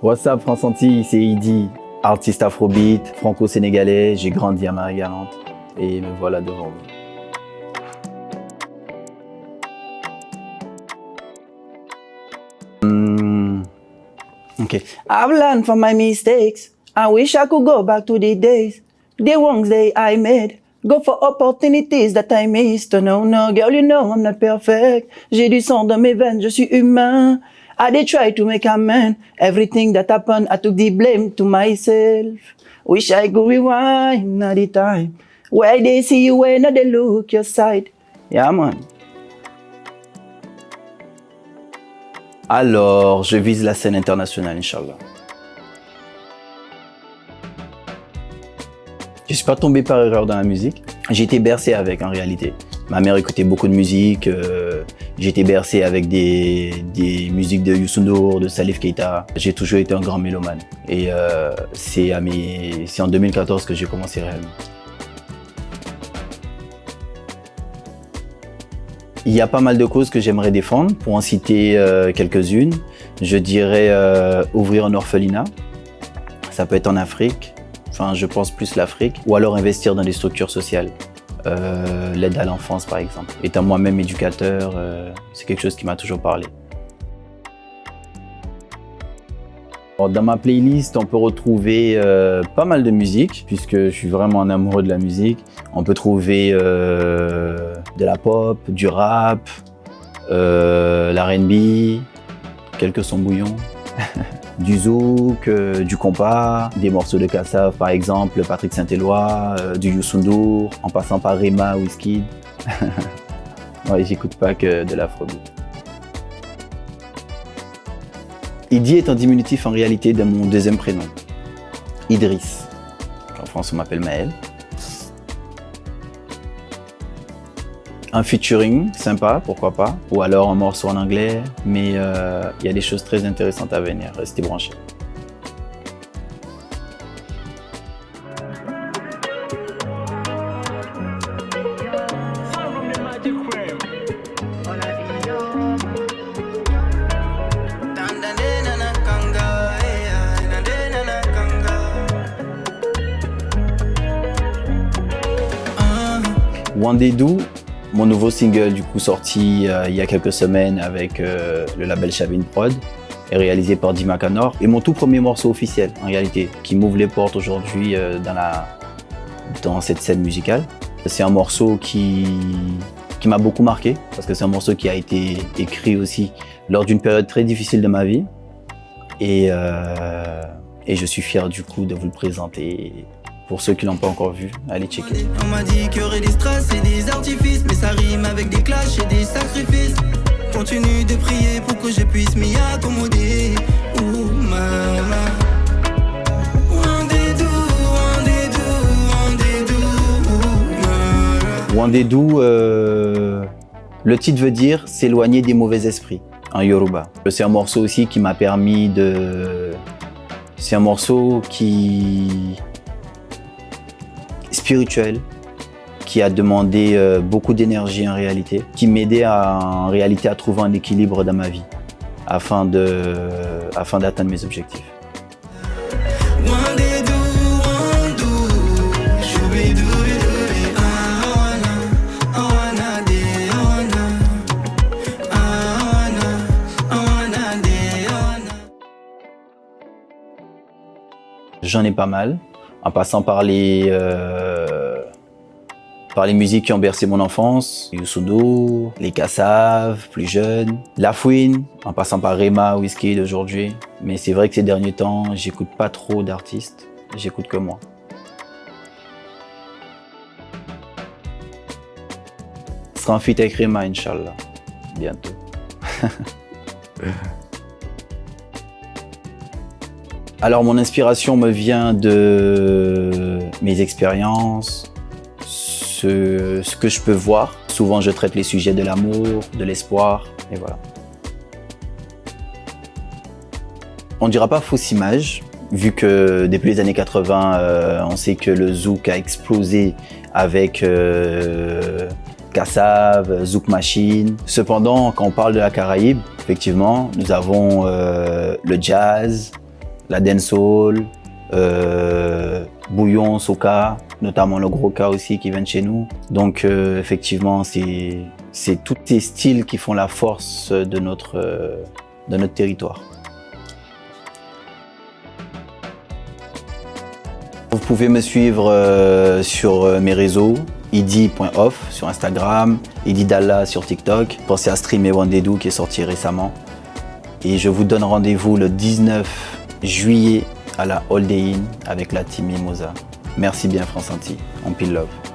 What's up France Antilles, c'est Idi, artiste afrobeat, franco-sénégalais, j'ai grandi à Marie-Galante et me voilà devant vous. Okay. I've learned from my mistakes. I wish I could go back to the days, the wrongs that I made. Go for opportunities that I missed. No, no, girl, you know I'm not perfect. J'ai du sang dans mes veines, je suis humain. I did try to make amends. Everything that happened, I took the blame to myself. Wish I could rewind at the time. Where they see you when they look your side. Yeah, man. Alors, je vise la scène internationale, Inch'Allah. Je ne suis pas tombé par erreur dans la musique. J'ai été bercé avec, en réalité. Ma mère écoutait beaucoup de musique. J'ai été bercé avec des musiques de Youssou N'Dour, de Salif Keita. J'ai toujours été un grand mélomane. Et c'est en 2014 que j'ai commencé réellement. Il y a pas mal de causes que j'aimerais défendre. Pour en citer quelques-unes, je dirais ouvrir un orphelinat. Ça peut être en Afrique, enfin je pense plus l'Afrique, ou alors investir dans des structures sociales. L'aide à l'enfance par exemple. Étant moi-même éducateur, c'est quelque chose qui m'a toujours parlé. Dans ma playlist, on peut retrouver pas mal de musique, puisque je suis vraiment un amoureux de la musique. On peut trouver de la pop, du rap, l'R&B, quelques sons bouillons, du zouk, du compas, des morceaux de Kassav par exemple, Patrick Saint-Éloi, du Youssou N'Dour, en passant par Rema, Wizkid. Ouais, j'écoute pas que de l'afrobeat. Idi est un diminutif en réalité de mon deuxième prénom, Idriss. En France, on m'appelle Maël. Un featuring sympa, pourquoi pas, ou alors un morceau en anglais, mais il y a des choses très intéressantes à venir, restez branchés. Wandedou, mon nouveau single du coup sorti il y a quelques semaines avec le label Chavin Prod et réalisé par Dima Kanor, et mon tout premier morceau officiel en réalité qui m'ouvre les portes aujourd'hui dans cette scène musicale. C'est un morceau qui m'a beaucoup marqué parce que c'est un morceau qui a été écrit aussi lors d'une période très difficile de ma vie et je suis fier du coup de vous le présenter. Pour ceux qui l'ont pas encore vu, allez checker. On m'a dit qu'il y aurait des strass et des artifices, mais ça rime avec des clashs et des sacrifices. Continue de prier pour que je puisse m'y accommoder. Ouh, mama. Wandedou, le titre veut dire s'éloigner des mauvais esprits en Yoruba. C'est un morceau aussi qui m'a permis de... C'est un morceau spirituel, qui a demandé beaucoup d'énergie en réalité, qui m'aidait en réalité à trouver un équilibre dans ma vie afin d'atteindre mes objectifs. J'en ai pas mal, en passant par les musiques qui ont bercé mon enfance, Youssou N'Dour, les Kassav, plus jeunes, La Fouine, en passant par Rema, Wizkid aujourd'hui. Mais c'est vrai que ces derniers temps, j'écoute pas trop d'artistes, j'écoute que moi. Ce sera un feat avec Rema, Inch'Allah, bientôt. Alors mon inspiration me vient de mes expériences, ce que je peux voir. Souvent je traite les sujets de l'amour, de l'espoir, et voilà. On ne dira pas fausse image, vu que depuis les années 80, on sait que le zouk a explosé avec Kassav, Zouk Machine. Cependant, quand on parle de la Caraïbe, effectivement, nous avons le jazz, la dancehall, bouillon, soca, notamment le gros cas aussi qui vient de chez nous. Donc effectivement, c'est tous ces styles qui font la force de notre territoire. Vous pouvez me suivre sur mes réseaux, idi.off sur Instagram, Ididalla sur TikTok. Pensez à streamer Wandedou qui est sorti récemment. Et je vous donne rendez-vous le 19 juillet à la All Day Inn avec la team Mimosa. Merci bien France Antilles, on pile love.